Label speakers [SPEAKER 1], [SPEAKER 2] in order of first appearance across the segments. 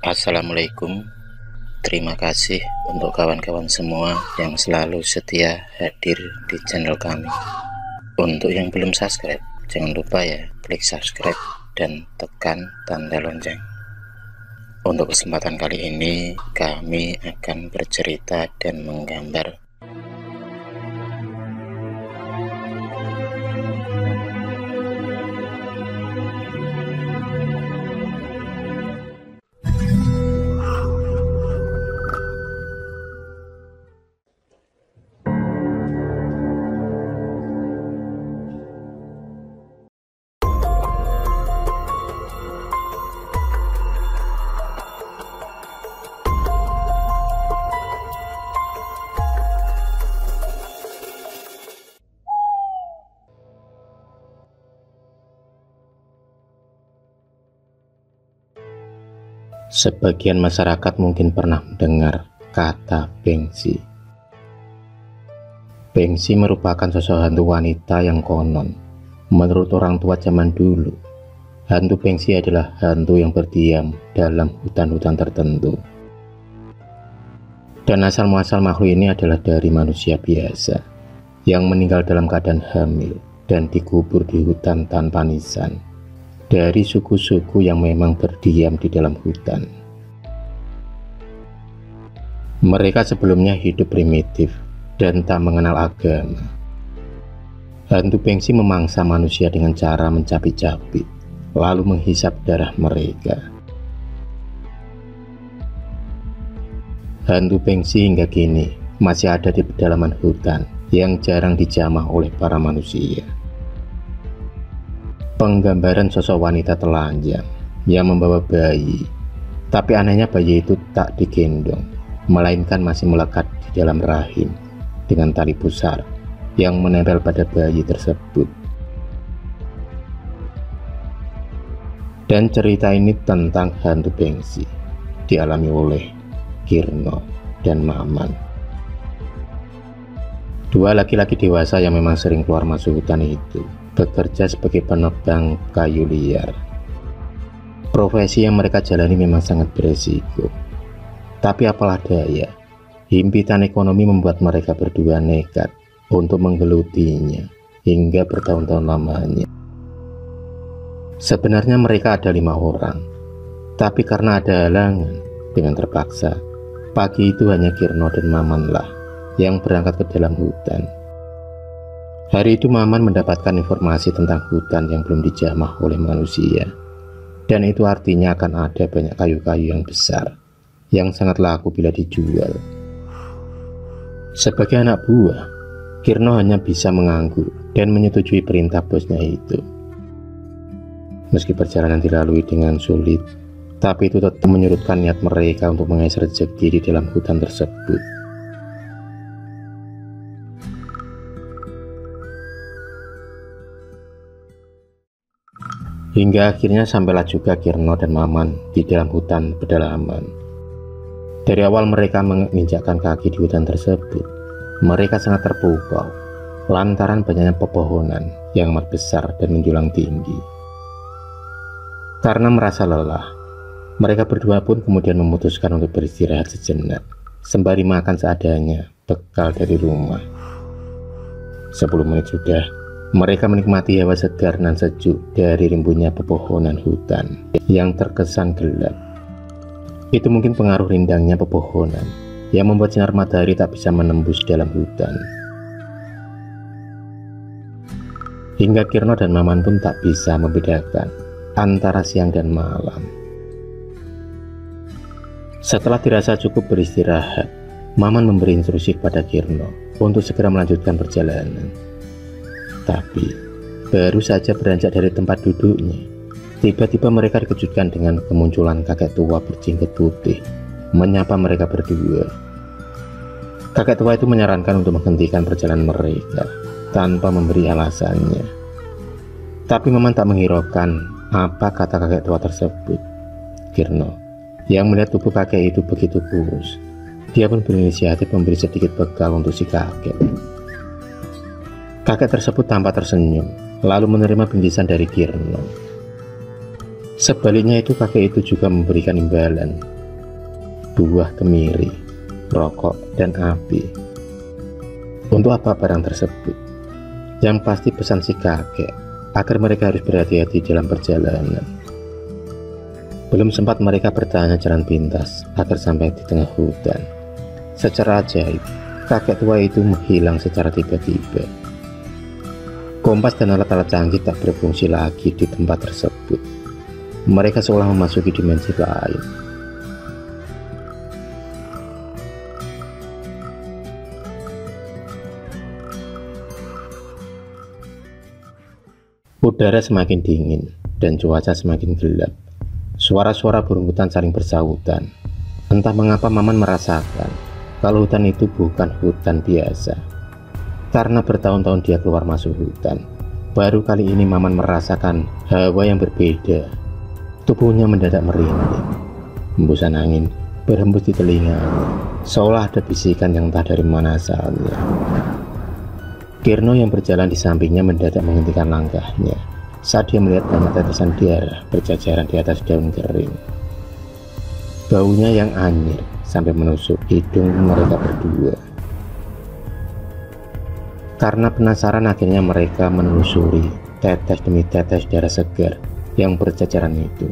[SPEAKER 1] Assalamualaikum. Terima kasih untuk kawan-kawan semua yang selalu setia hadir di channel kami. Untuk yang belum subscribe, jangan lupa ya, klik subscribe dan tekan tanda lonceng. Untuk kesempatan kali ini, kami akan bercerita dan menggambar Sebagian masyarakat mungkin pernah mendengar kata Bengsi. Bengsi merupakan sosok hantu wanita yang konon, menurut orang tua zaman dulu, hantu Bengsi adalah hantu yang berdiam dalam hutan-hutan tertentu. Dan asal-muasal makhluk ini adalah dari manusia biasa, yang meninggal dalam keadaan hamil dan dikubur di hutan tanpa nisan, dari suku-suku yang memang berdiam di dalam hutan. Mereka sebelumnya hidup primitif dan tak mengenal agama. Hantu Bengsi memangsa manusia dengan cara mencapik-capik, lalu menghisap darah mereka. Hantu Bengsi hingga kini masih ada di pedalaman hutan yang jarang dijamah oleh para manusia. Penggambaran sosok wanita telanjang yang membawa bayi, tapi anehnya bayi itu tak digendong, melainkan masih melekat di dalam rahim dengan tali pusar yang menempel pada bayi tersebut. Dan cerita ini tentang hantu Bengsi dialami oleh Kirno dan Maman, dua laki-laki dewasa yang memang sering keluar masuk hutan itu, bekerja sebagai penebang kayu liar. Profesi yang mereka jalani memang sangat beresiko, tapi apalah daya, himpitan ekonomi membuat mereka berdua nekat untuk menggelutinya hingga bertahun-tahun lamanya. Sebenarnya mereka ada 5 orang, tapi karena ada halangan, dengan terpaksa pagi itu hanya Kirno dan Mamanlah yang berangkat ke dalam hutan. Hari itu Maman mendapatkan informasi tentang hutan yang belum dijamah oleh manusia, dan itu artinya akan ada banyak kayu-kayu yang besar yang sangat laku bila dijual. Sebagai anak buah, Kirno hanya bisa mengangguk dan menyetujui perintah bosnya itu. Meski perjalanan dilalui dengan sulit, tapi itu tetap menyurutkan niat mereka untuk mengais rezeki di dalam hutan tersebut. Hingga akhirnya sampailah juga Kirno dan Maman di dalam hutan pedalaman. Dari awal mereka menginjakkan kaki di hutan tersebut, mereka sangat terpukau lantaran banyaknya pepohonan yang amat besar dan menjulang tinggi. Karena merasa lelah, mereka berdua pun kemudian memutuskan untuk beristirahat sejenak, sembari makan seadanya bekal dari rumah. 10 menit sudah, mereka menikmati hawa segar dan sejuk dari rimbunnya pepohonan hutan yang terkesan gelap. Itu mungkin pengaruh rindangnya pepohonan yang membuat sinar matahari tak bisa menembus dalam hutan. Hingga Kirno dan Maman pun tak bisa membedakan antara siang dan malam. Setelah dirasa cukup beristirahat, Maman memberi instruksi kepada Kirno untuk segera melanjutkan perjalanan. Tapi baru saja beranjak dari tempat duduknya, tiba-tiba mereka dikejutkan dengan kemunculan kakek tua berjenggot putih menyapa mereka berdua. Kakek tua itu menyarankan untuk menghentikan perjalanan mereka tanpa memberi alasannya. Tapi Maman tak menghiraukan apa kata kakek tua tersebut. Kirno yang melihat tubuh kakek itu begitu kurus, dia pun berinisiatif memberi sedikit bekal untuk si kakek. Kakek tersebut tampak tersenyum, lalu menerima bingkisan dari Kirno. Sebaliknya itu kakek itu juga memberikan imbalan buah kemiri, rokok, dan api. Untuk apa barang tersebut? Yang pasti pesan si kakek agar mereka harus berhati-hati dalam perjalanan. Belum sempat mereka bertanya jalan pintas agar sampai di tengah hutan. Secara ajaib, kakek tua itu menghilang secara tiba-tiba. Kompas dan alat-alat canggih tak berfungsi lagi di tempat tersebut. Mereka seolah memasuki dimensi lain. Udara semakin dingin dan cuaca semakin gelap. Suara-suara burung hutan saling bersahutan. Entah mengapa Maman merasakan kalau hutan itu bukan hutan biasa. Karena bertahun-tahun dia keluar masuk hutan, baru kali ini Maman merasakan hawa yang berbeda. Tubuhnya mendadak merinding. Hembusan angin berhembus di telinga, seolah ada bisikan yang entah dari mana asalnya. Kirno yang berjalan di sampingnya mendadak menghentikan langkahnya saat dia melihat banyak tetesan darah berjajaran di atas daun kering. Baunya yang anyir sampai menusuk hidung mereka berdua. Karena penasaran, akhirnya mereka menelusuri tetes demi tetes darah segar yang berjajaran itu.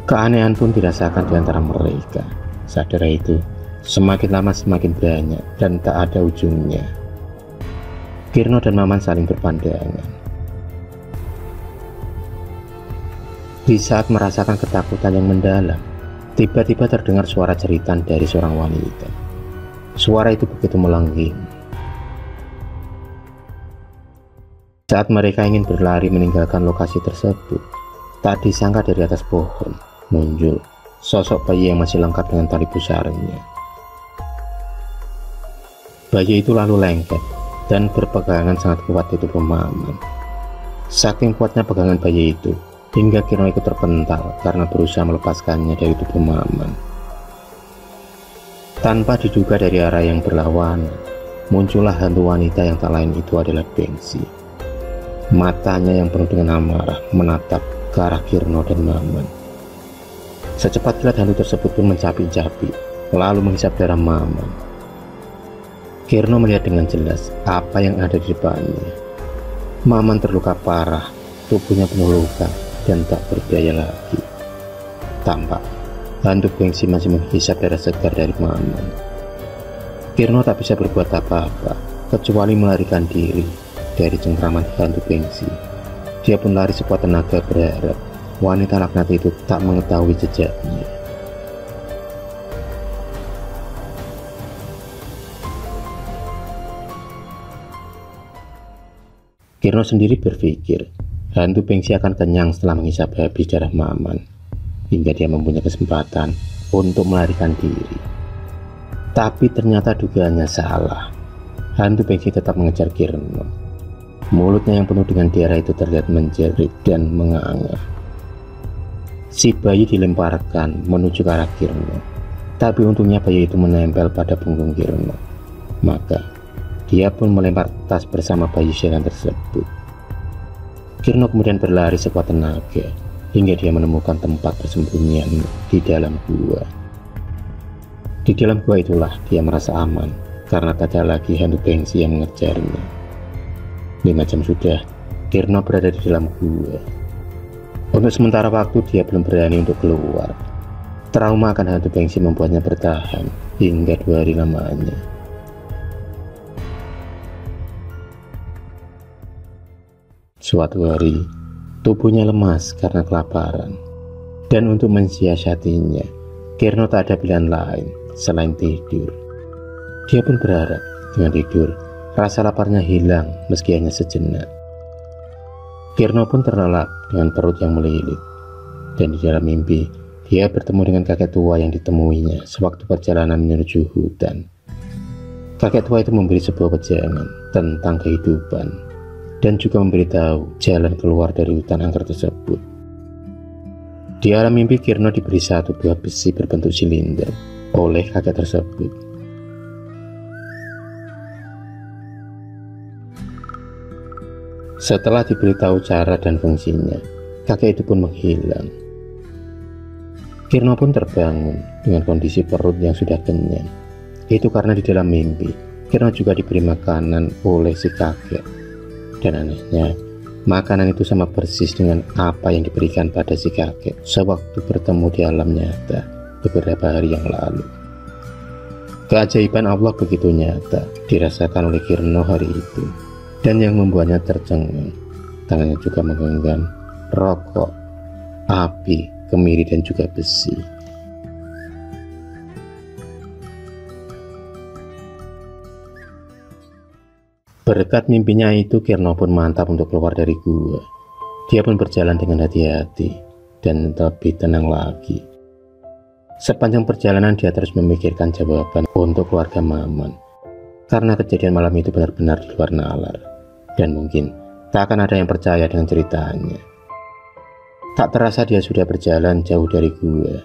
[SPEAKER 1] Keanehan pun dirasakan di antara mereka. Saat darah itu semakin lama semakin banyak dan tak ada ujungnya. Kirno dan Maman saling berpandangan. Di saat merasakan ketakutan yang mendalam, tiba-tiba terdengar suara jeritan dari seorang wanita. Suara itu begitu melengging. Saat mereka ingin berlari meninggalkan lokasi tersebut, tak disangka dari atas pohon muncul sosok bayi yang masih lengkap dengan tali pusarnya. Bayi itu lalu lengket dan berpegangan sangat kuat di tubuh Maman. Saking kuatnya pegangan bayi itu, hingga Kirno ikut terpental karena berusaha melepaskannya dari tubuh Maman. Tanpa diduga dari arah yang berlawanan, muncullah hantu wanita yang tak lain itu adalah Bengsi. Matanya yang penuh dengan amarah menatap ke arah Kirno dan Maman. Secepat kilat hantu tersebut pun mencapik-capik, lalu menghisap darah Maman. Kirno melihat dengan jelas apa yang ada di depannya. Maman terluka parah, tubuhnya penuh luka dan tak berdaya lagi. Tampak hantu Bengsi masih menghisap darah segar dari Maman. Kirno tak bisa berbuat apa-apa kecuali melarikan diri dari cengkraman hantu Bengsi. Dia pun lari sekuat tenaga berharap wanita laknat itu tak mengetahui jejaknya. Kirno sendiri berpikir hantu Bengsi akan kenyang setelah menghisap habis darah Maman, hingga dia mempunyai kesempatan untuk melarikan diri. Tapi ternyata dugaannya salah. Hantu Bengsi tetap mengejar Kirno. Mulutnya yang penuh dengan darah itu terlihat menjerit dan menganga. Si bayi dilemparkan menuju ke arah Kirno, tapi untungnya bayi itu menempel pada punggung Kirno. Maka dia pun melempar tas bersama bayi sialan tersebut. Kirno kemudian berlari sekuat tenaga hingga dia menemukan tempat persembunyian di dalam gua. Di dalam gua itulah dia merasa aman karena tak ada lagi hantu Bengsi yang mengejarnya. 5 jam sudah Kirno berada di dalam gua. Untuk sementara waktu dia belum berani untuk keluar. Trauma akan hantu Bengsi membuatnya bertahan hingga 2 hari lamanya. Suatu hari, tubuhnya lemas karena kelaparan. Dan untuk mensiasatinya, Kirno tak ada pilihan lain selain tidur. Dia pun berharap dengan tidur rasa laparnya hilang meski hanya sejenak. Kirno pun terlelap dengan perut yang melilit. Dan di dalam mimpi, dia bertemu dengan kakek tua yang ditemuinya sewaktu perjalanan menuju hutan. Kakek tua itu memberi sebuah wejangan tentang kehidupan dan juga memberitahu jalan keluar dari hutan angker tersebut. Di alam mimpi, Kirno diberi satu buah besi berbentuk silinder oleh kakek tersebut. Setelah diberitahu cara dan fungsinya, kakek itu pun menghilang. Kirno pun terbangun dengan kondisi perut yang sudah kenyang. Itu karena di dalam mimpi, Kirno juga diberi makanan oleh si kakek. Dan anehnya, makanan itu sama persis dengan apa yang diberikan pada si kakek sewaktu bertemu di alam nyata beberapa hari yang lalu. Keajaiban Allah begitu nyata dirasakan oleh Kirno hari itu, dan yang membuatnya tercengang, tangannya juga menggenggam rokok, api, kemiri, dan juga besi. Berkat mimpinya itu, Kirno pun mantap untuk keluar dari gua. Dia pun berjalan dengan hati-hati dan lebih tenang lagi. Sepanjang perjalanan dia terus memikirkan jawaban untuk keluarga Maman, karena kejadian malam itu benar-benar di luar nalar, dan mungkin tak akan ada yang percaya dengan ceritanya. Tak terasa dia sudah berjalan jauh dari gua,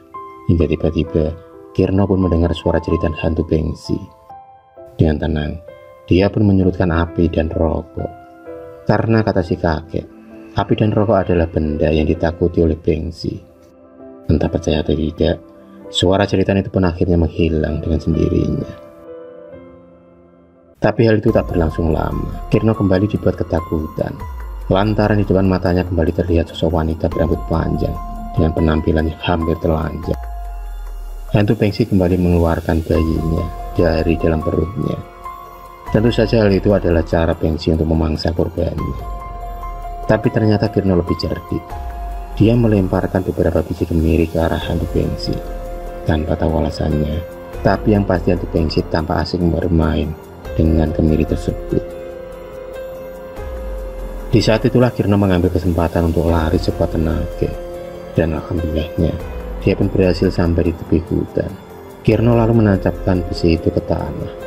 [SPEAKER 1] hingga tiba-tiba Kirno pun mendengar suara jeritan hantu Bengsi. Dengan tenang, dia pun menyurutkan api dan rokok. Karena kata si kakek, api dan rokok adalah benda yang ditakuti oleh Bengsi. Entah percaya atau tidak, suara jeritan itu pun akhirnya menghilang dengan sendirinya. Tapi hal itu tak berlangsung lama. Kirno kembali dibuat ketakutan, lantaran di depan matanya kembali terlihat sosok wanita berambut panjang dengan penampilan yang hampir telanjang. Hantu Bengsi kembali mengeluarkan bayinya dari dalam perutnya. Tentu saja hal itu adalah cara Bengsi untuk memangsa korbannya. Tapi ternyata Kirno lebih cerdik. Dia melemparkan beberapa biji kemiri ke arah hantu Bengsi tanpa tahu alasannya, tapi yang pasti hantu Bengsi tanpa asik bermain dengan kemiri tersebut. Di saat itulah Kirno mengambil kesempatan untuk lari sekuat tenaga, dan alhamdulillahnya dia pun berhasil sampai di tepi hutan. Kirno lalu menancapkan besi itu ke tanah.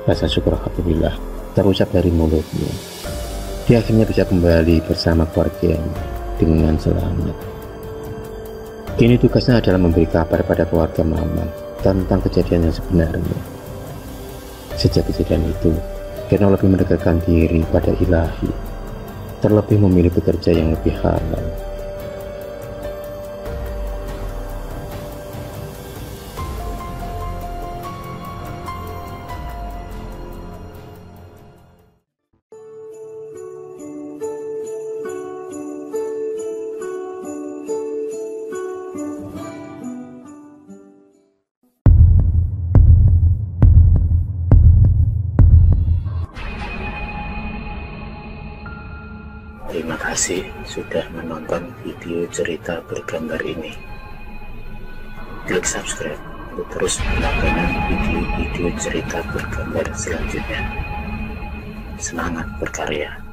[SPEAKER 1] Rasa syukur alhamdulillah terucap dari mulutnya. Dia akhirnya bisa kembali bersama keluarganya dengan selamat. Kini tugasnya adalah memberi kabar pada keluarga Maman tentang kejadian yang sebenarnya. Sejak kejadian itu, Kirno lebih mendekatkan diri pada Ilahi, terlebih memilih bekerja yang lebih halal.
[SPEAKER 2] Terima kasih sudah menonton video cerita bergambar ini. Klik subscribe untuk terus mendapatkan video-video cerita bergambar selanjutnya. Semangat berkarya.